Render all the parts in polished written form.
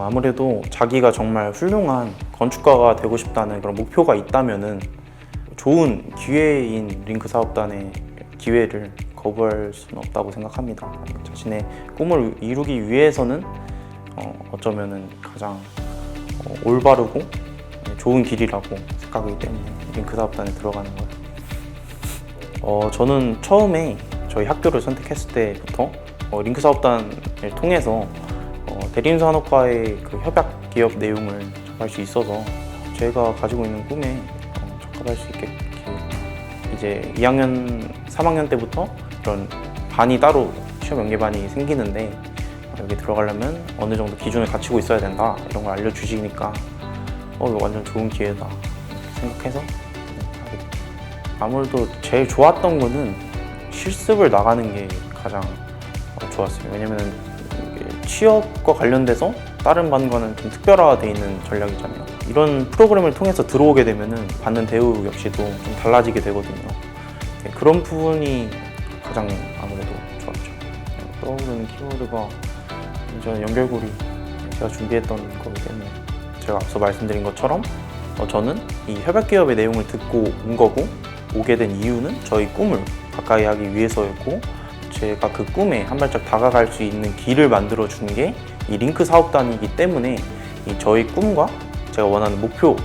아무래도 자기가 정말 훌륭한 건축가가 되고 싶다는 그런 목표가 있다면은 좋은 기회인 링크 사업단의 기회를 거부할 수는 없다고 생각합니다. 자신의 꿈을 이루기 위해서는 어쩌면은 가장 올바르고 좋은 길이라고 생각하기 때문에 링크 사업단에 들어가는 거예요. 저는 처음에 저희 학교를 선택했을 때부터 링크 사업단을 통해서 대림산업과의 그 협약 기업 내용을 접할 수 있어서 제가 가지고 있는 꿈에 적합할 수 있게 이제 2학년, 3학년 때부터 이런 반이 따로 시험 연계반이 생기는데 여기 들어가려면 어느 정도 기준을 갖추고 있어야 된다 이런 걸 알려주시니까 이거 완전 좋은 기회다 생각해서 하게 됐죠. 아무래도 제일 좋았던 거는 실습을 나가는 게 가장 좋았어요. 왜냐면 취업과 관련돼서 다른 반과는 좀 특별화되어 있는 전략이잖아요. 이런 프로그램을 통해서 들어오게 되면은 받는 대우 역시도 좀 달라지게 되거든요. 그런 부분이 가장 아무래도 좋았죠. 떠오르는 키워드가 저는 연결고리 제가 준비했던 거기 때문에 제가 앞서 말씀드린 것처럼 저는 이 협약기업의 내용을 듣고 온 거고 오게 된 이유는 저희 꿈을 가까이 하기 위해서였고 제가 그 꿈에 한 발짝 다가갈 수 있는 길을 만들어 준 게 이 링크 사업단이기 때문에 이 저희 꿈과 제가 원하는 목표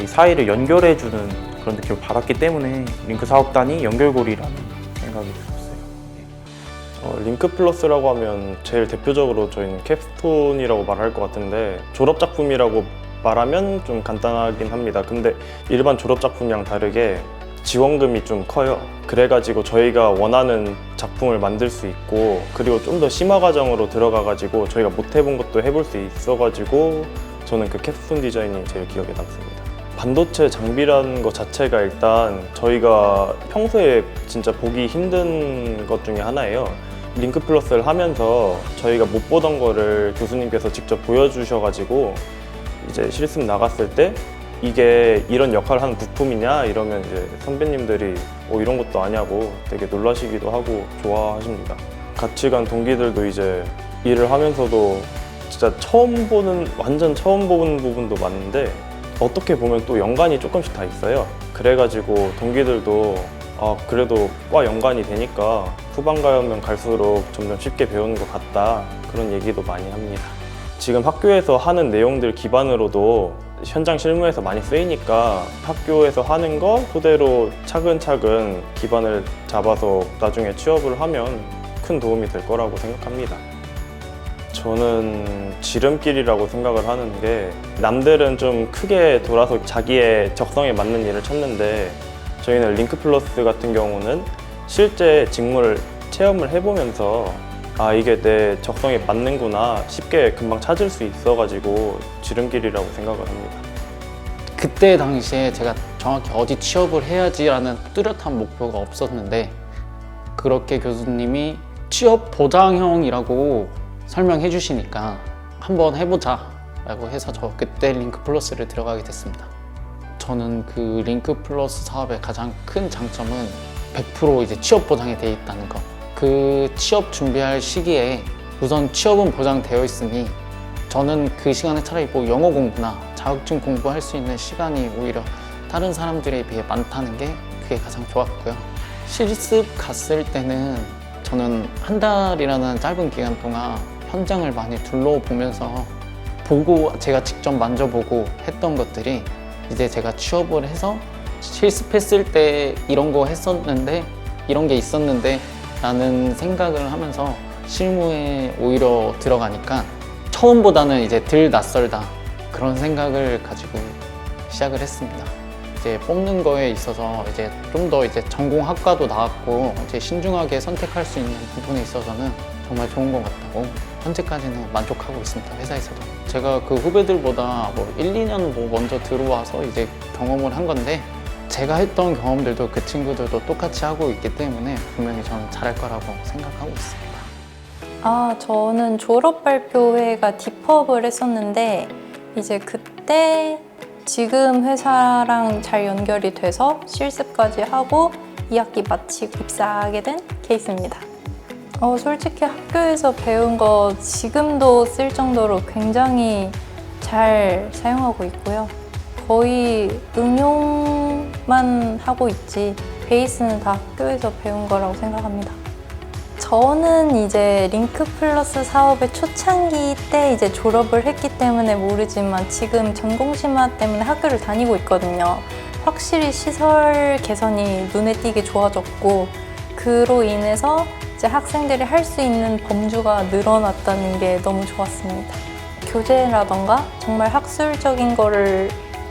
이 사이를 연결해 주는 그런 느낌을 받았기 때문에 링크 사업단이 연결고리라는 생각이 들었어요. 링크 플러스라고 하면 제일 대표적으로 저희는 캡스톤이라고 말할 것 같은데 졸업작품이라고 말하면 좀 간단하긴 합니다. 근데 일반 졸업작품이랑 다르게 지원금이 좀 커요. 그래가지고 저희가 원하는 작품을 만들 수 있고 그리고 좀 더 심화 과정으로 들어가가지고 저희가 못 해본 것도 해볼 수 있어가지고 저는 그 캡스톤 디자인이 제일 기억에 남습니다. 반도체 장비라는 것 자체가 일단 저희가 평소에 진짜 보기 힘든 것 중에 하나예요. 링크 플러스를 하면서 저희가 못 보던 거를 교수님께서 직접 보여주셔가지고 이제 실습 나갔을 때 이게 이런 역할을 하는 부품이냐 이러면 이제 선배님들이 이런 것도 아냐고 되게 놀라시기도 하고 좋아하십니다. 같이 간 동기들도 이제 일을 하면서도 진짜 완전 처음 보는 부분도 많은데 어떻게 보면 또 연관이 조금씩 다 있어요. 그래가지고 동기들도 그래도 과 연관이 되니까 후반 가면 갈수록 점점 쉽게 배우는 것 같다 그런 얘기도 많이 합니다. 지금 학교에서 하는 내용들 기반으로도 현장 실무에서 많이 쓰이니까 학교에서 하는 거 토대로 차근차근 기반을 잡아서 나중에 취업을 하면 큰 도움이 될 거라고 생각합니다. 저는 지름길이라고 생각을 하는 게 남들은 좀 크게 돌아서 자기의 적성에 맞는 일을 찾는데 저희는 링크 플러스 같은 경우는 실제 직무를 체험을 해보면서 이게 내 적성에 맞는구나 쉽게 금방 찾을 수 있어가지고 지름길이라고 생각을 합니다. 그때 당시에 제가 정확히 어디 취업을 해야지라는 뚜렷한 목표가 없었는데 그렇게 교수님이 취업 보장형이라고 설명해 주시니까 한번 해보자 라고 해서 저 그때 링크 플러스를 들어가게 됐습니다. 저는 그 링크 플러스 사업의 가장 큰 장점은 100% 이제 취업 보장이 돼 있다는 거. 그 취업 준비할 시기에 우선 취업은 보장되어 있으니 저는 그 시간에 차라리 영어 공부나 자격증 공부할 수 있는 시간이 오히려 다른 사람들에 비해 많다는 게 그게 가장 좋았고요. 실습 갔을 때는 저는 한 달이라는 짧은 기간 동안 현장을 많이 둘러보면서 보고 제가 직접 만져보고 했던 것들이 이제 제가 취업을 해서 실습했을 때 이런 거 했었는데 이런 게 있었는데 라는 생각을 하면서 실무에 오히려 들어가니까 처음보다는 이제 덜 낯설다 그런 생각을 가지고 시작을 했습니다. 이제 뽑는 거에 있어서 이제 좀 더 이제 전공 학과도 나왔고 이제 신중하게 선택할 수 있는 부분에 있어서는 정말 좋은 것 같다고 현재까지는 만족하고 있습니다. 회사에서도 제가 그 후배들보다 1, 2년 먼저 들어와서 이제 경험을 한 건데 제가 했던 경험들도 그 친구들도 똑같이 하고 있기 때문에 분명히 저는 잘할 거라고 생각하고 있습니다. 저는 졸업 발표회가 딥업을 했었는데 이제 그때 지금 회사랑 잘 연결이 돼서 실습까지 하고 2학기 마치고 입사하게 된 케이스입니다. 솔직히 학교에서 배운 거 지금도 쓸 정도로 굉장히 잘 사용하고 있고요. 거의 응용만 하고 있지 베이스는 다 학교에서 배운 거라고 생각합니다. 저는 이제 링크 플러스 사업의 초창기 때 이제 졸업을 했기 때문에 모르지만 지금 전공 심화 때문에 학교를 다니고 있거든요. 확실히 시설 개선이 눈에 띄게 좋아졌고 그로 인해서 이제 학생들이 할 수 있는 범주가 늘어났다는 게 너무 좋았습니다. 교재라던가 정말 학술적인 거를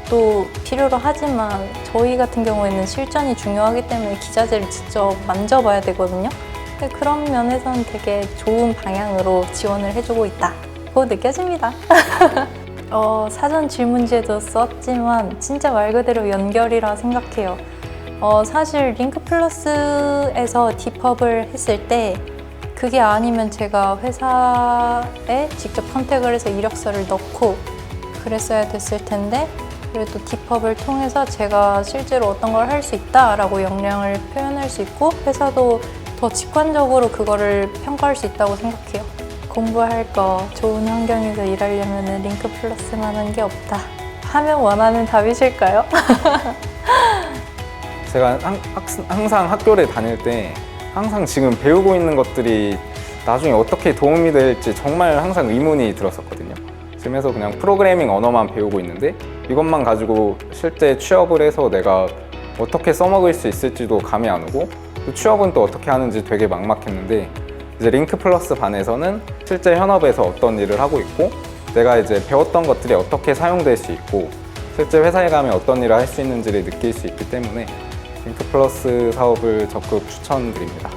또 필요로 하지만 저희 같은 경우에는 실전이 중요하기 때문에 기자재를 직접 만져봐야 되거든요. 그런 면에서는 되게 좋은 방향으로 지원을 해주고 있다고 느껴집니다. 사전 질문지에도 썼지만 진짜 말 그대로 연결이라 생각해요. 사실 링크 플러스에서 디펍을 했을 때 그게 아니면 제가 회사에 직접 컨택을 해서 이력서를 넣고 그랬어야 됐을 텐데 그래도 디펍을 통해서 제가 실제로 어떤 걸 할 수 있다라고 역량을 표현할 수 있고 회사도 더 직관적으로 그거를 평가할 수 있다고 생각해요. 공부할 거 좋은 환경에서 일하려면 링크 플러스만한 게 없다. 하면 원하는 답이실까요? 제가 항상 학교를 다닐 때 항상 지금 배우고 있는 것들이 나중에 어떻게 도움이 될지 정말 항상 의문이 들었었거든요. 지금에서 그냥 프로그래밍 언어만 배우고 있는데 이것만 가지고 실제 취업을 해서 내가 어떻게 써먹을 수 있을지도 감이 안 오고 또 취업은 또 어떻게 하는지 되게 막막했는데 이제 링크 플러스 반에서는 실제 현업에서 어떤 일을 하고 있고 내가 이제 배웠던 것들이 어떻게 사용될 수 있고 실제 회사에 가면 어떤 일을 할 수 있는지를 느낄 수 있기 때문에 링크 플러스 사업을 적극 추천드립니다.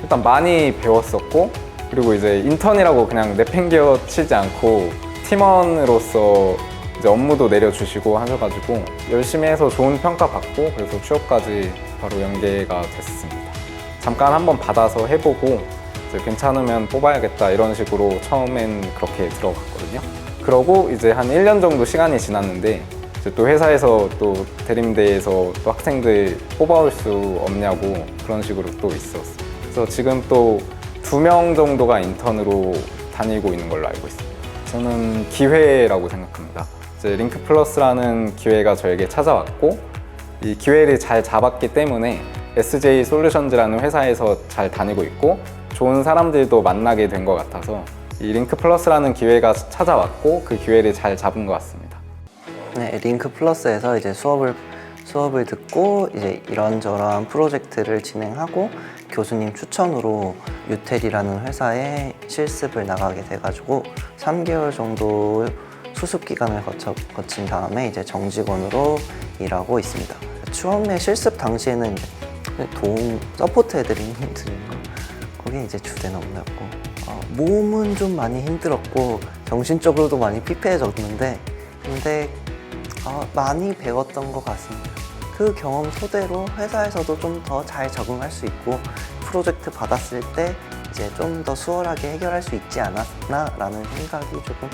일단 많이 배웠었고 그리고 이제 인턴이라고 그냥 내팽겨 치지 않고 팀원으로서 이제 업무도 내려주시고 하셔가지고 열심히 해서 좋은 평가 받고 그래서 취업까지 바로 연계가 됐습니다. 잠깐 한번 받아서 해보고 이제 괜찮으면 뽑아야겠다 이런 식으로 처음엔 그렇게 들어갔거든요. 그러고 이제 한 1년 정도 시간이 지났는데 이제 또 회사에서 또 대림대에서 또 학생들 뽑아올 수 없냐고 그런 식으로 또 있었어요. 그래서 지금 또 2명 정도가 인턴으로 다니고 있는 걸로 알고 있습니다. 저는 기회라고 생각합니다. 이제 링크 플러스라는 기회가 저에게 찾아왔고 이 기회를 잘 잡았기 때문에 SJ 솔루션즈라는 회사에서 잘 다니고 있고 좋은 사람들도 만나게 된 것 같아서 이 링크 플러스라는 기회가 찾아왔고 그 기회를 잘 잡은 것 같습니다. 네, 링크 플러스에서 이제 수업을 듣고 이제 이런저런 프로젝트를 진행하고 교수님 추천으로 유텔이라는 회사에 실습을 나가게 돼가지고 3개월 정도 수습 기간을 거친 다음에 이제 정직원으로 일하고 있습니다. 처음에 실습 당시에는 서포트 해드리는 그게 이제 주된 업무였고 몸은 좀 많이 힘들었고 정신적으로도 많이 피폐해졌는데 근데 많이 배웠던 것 같습니다. 그 경험 토대로 회사에서도 좀 더 잘 적응할 수 있고 프로젝트 받았을 때 이제 좀 더 수월하게 해결할 수 있지 않았나라는 생각이 조금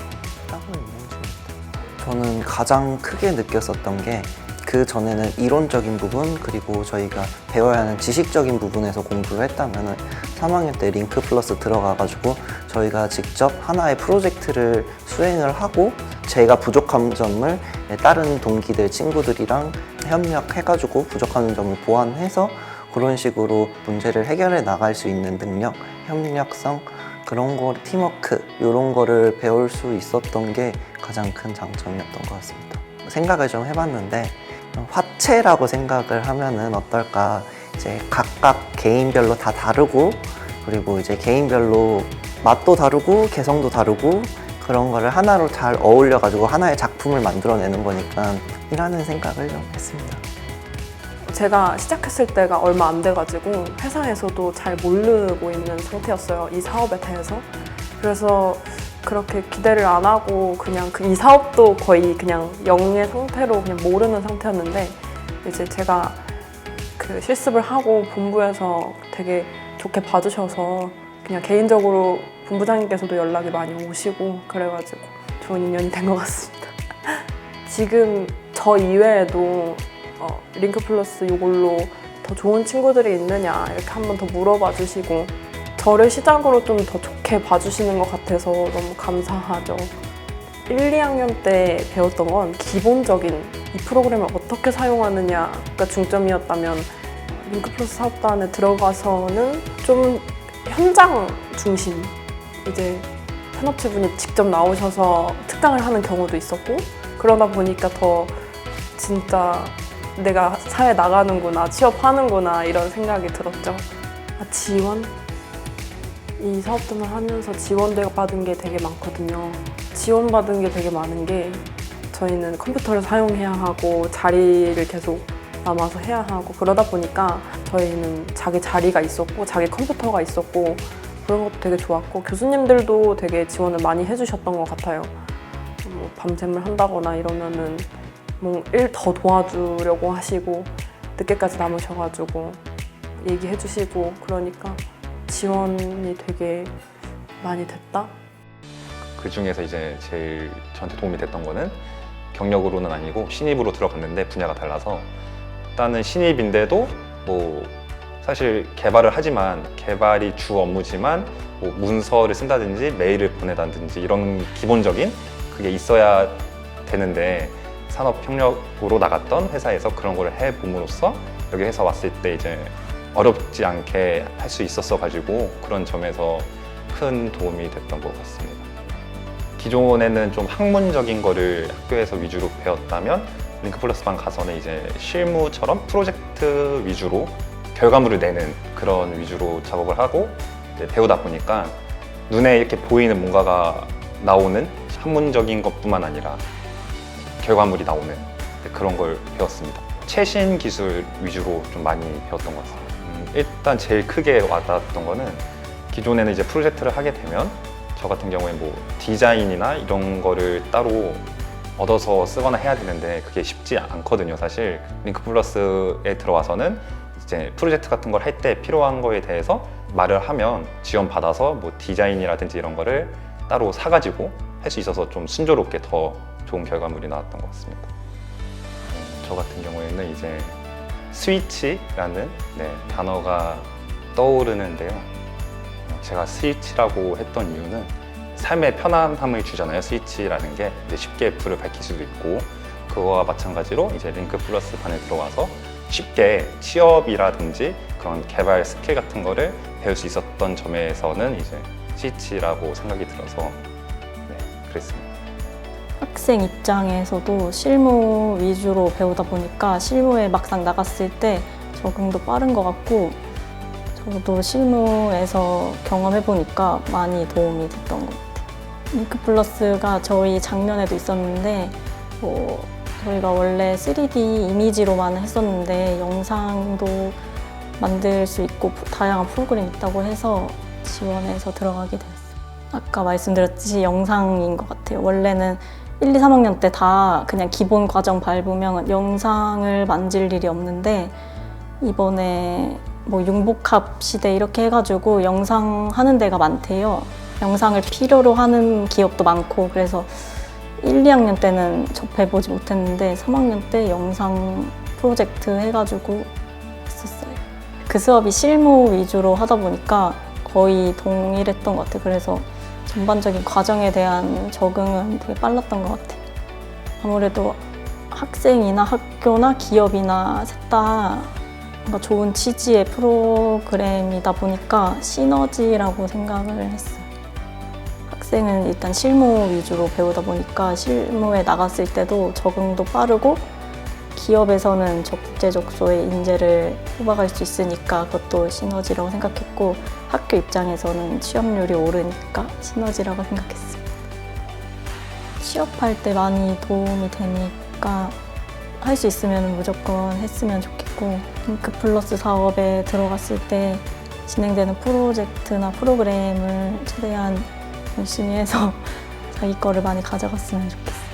하고 있는 중입니다. 저는 가장 크게 느꼈었던 게 그 전에는 이론적인 부분 그리고 저희가 배워야 하는 지식적인 부분에서 공부를 했다면 3학년 때 링크 플러스 들어가가지고 저희가 직접 하나의 프로젝트를 수행을 하고 제가 부족한 점을 다른 동기들 친구들이랑 협력해가지고 부족한 점을 보완해서 그런 식으로 문제를 해결해 나갈 수 있는 능력, 협력성 그런 거, 팀워크 이런 거를 배울 수 있었던 게 가장 큰 장점이었던 것 같습니다. 생각을 좀 해봤는데 화채라고 생각을 하면은 어떨까? 이제 각각 개인별로 다 다르고 그리고 이제 개인별로 맛도 다르고 개성도 다르고 그런 거를 하나로 잘 어울려 가지고 하나의 작품을 만들어내는 거니까 이라는 생각을 좀 했습니다. 제가 시작했을 때가 얼마 안 돼가지고 회사에서도 잘 모르고 있는 상태였어요, 이 사업에 대해서. 그래서 그렇게 기대를 안 하고 그냥 이 사업도 거의 그냥 영의 상태로 그냥 모르는 상태였는데 이제 제가 그 실습을 하고 본부에서 되게 좋게 봐주셔서 그냥 개인적으로 본부장님께서도 연락이 많이 오시고 그래가지고 좋은 인연이 된 것 같습니다. 지금 저 이외에도 링크 플러스 이걸로 더 좋은 친구들이 있느냐 이렇게 한번 더 물어봐 주시고 저를 시작으로 좀 더 좋게 봐주시는 것 같아서 너무 감사하죠. 1, 2학년 때 배웠던 건 기본적인 이 프로그램을 어떻게 사용하느냐가 중점이었다면 링크 플러스 사업단에 들어가서는 좀 현장 중심, 이제 현업체분이 직접 나오셔서 특강을 하는 경우도 있었고, 그러다 보니까 더 진짜 내가 사회에 나가는구나, 취업하는구나 이런 생각이 들었죠. 지원? 이 사업단을 하면서 지원을 받은 게 되게 많거든요. 지원받은 게 되게 많은 게, 저희는 컴퓨터를 사용해야 하고 자리를 계속 남아서 해야 하고, 그러다 보니까 저희는 자기 자리가 있었고 자기 컴퓨터가 있었고, 그런 것도 되게 좋았고, 교수님들도 되게 지원을 많이 해주셨던 것 같아요. 뭐 밤샘을 한다거나 이러면은 뭐 일 더 도와주려고 하시고 늦게까지 남으셔가지고 얘기해주시고, 그러니까 지원이 되게 많이 됐다? 그 중에서 이제 제일 저한테 도움이 됐던 거는 경력으로는 아니고 신입으로 들어갔는데 분야가 달라서, 일단은 신입인데도 뭐 사실 개발을 하지만 개발이 주 업무지만 뭐 문서를 쓴다든지 메일을 보내다든지 이런 기본적인 그게 있어야 되는데, 산업협력으로 나갔던 회사에서 그런 걸 해봄으로써 여기 회사 왔을 때 이제 어렵지 않게 할 수 있었어 가지고 그런 점에서 큰 도움이 됐던 것 같습니다. 기존에는 좀 학문적인 거를 학교에서 위주로 배웠다면 링크 플러스반 가서는 이제 실무처럼 프로젝트 위주로 결과물을 내는 그런 위주로 작업을 하고 이제 배우다 보니까 눈에 이렇게 보이는 뭔가가 나오는 학문적인 것뿐만 아니라 결과물이 나오는 그런 걸 배웠습니다. 최신 기술 위주로 좀 많이 배웠던 것 같습니다. 일단 제일 크게 와닿았던 거는, 기존에는 이제 프로젝트를 하게 되면 저 같은 경우에 뭐 디자인이나 이런 거를 따로 얻어서 쓰거나 해야 되는데 그게 쉽지 않거든요, 사실. 링크 플러스에 들어와서는 이제 프로젝트 같은 걸 할 때 필요한 거에 대해서 말을 하면 지원받아서 뭐 디자인이라든지 이런 거를 따로 사가지고 할 수 있어서 좀 순조롭게 더 좋은 결과물이 나왔던 것 같습니다. 저 같은 경우에는 이제 스위치라는 단어가 떠오르는데요. 제가 스위치라고 했던 이유는 삶의 편안함을 주잖아요, 스위치라는 게. 쉽게 불을 밝힐 수도 있고, 그거와 마찬가지로 이제 링크 플러스 반에 들어와서 쉽게 취업이라든지 그런 개발 스킬 같은 거를 배울 수 있었던 점에서는 이제 스위치라고 생각이 들어서 그랬습니다. 학생 입장에서도 실무 위주로 배우다 보니까 실무에 막상 나갔을 때 적응도 빠른 것 같고, 저도 실무에서 경험해보니까 많이 도움이 됐던 것 같아요. 링크 플러스가 저희 작년에도 있었는데, 저희가 원래 3D 이미지로만 했었는데 영상도 만들 수 있고 다양한 프로그램이 있다고 해서 지원해서 들어가게 됐어요. 아까 말씀드렸듯이 영상인 것 같아요. 원래는 1, 2, 3학년 때 다 그냥 기본 과정 밟으면 영상을 만질 일이 없는데, 이번에 뭐 융복합 시대 이렇게 해가지고 영상 하는 데가 많대요. 영상을 필요로 하는 기업도 많고, 그래서 1, 2학년 때는 접해보지 못했는데 3학년 때 영상 프로젝트 해가지고 했었어요. 그 수업이 실무 위주로 하다 보니까 거의 동일했던 것 같아요. 그래서 전반적인 과정에 대한 적응은 되게 빨랐던 것 같아요. 아무래도 학생이나 학교나 기업이나 셋 다 뭔가 좋은 취지의 프로그램이다 보니까 시너지라고 생각을 했어요. 학생은 일단 실무 위주로 배우다 보니까 실무에 나갔을 때도 적응도 빠르고, 기업에서는 적재적소에 인재를 뽑아갈 수 있으니까 그것도 시너지라고 생각했고, 학교 입장에서는 취업률이 오르니까 시너지라고 생각했습니다. 취업할 때 많이 도움이 되니까 할 수 있으면 무조건 했으면 좋겠고, 링크 플러스 사업에 들어갔을 때 진행되는 프로젝트나 프로그램을 최대한 열심히 해서 자기 거를 많이 가져갔으면 좋겠어요.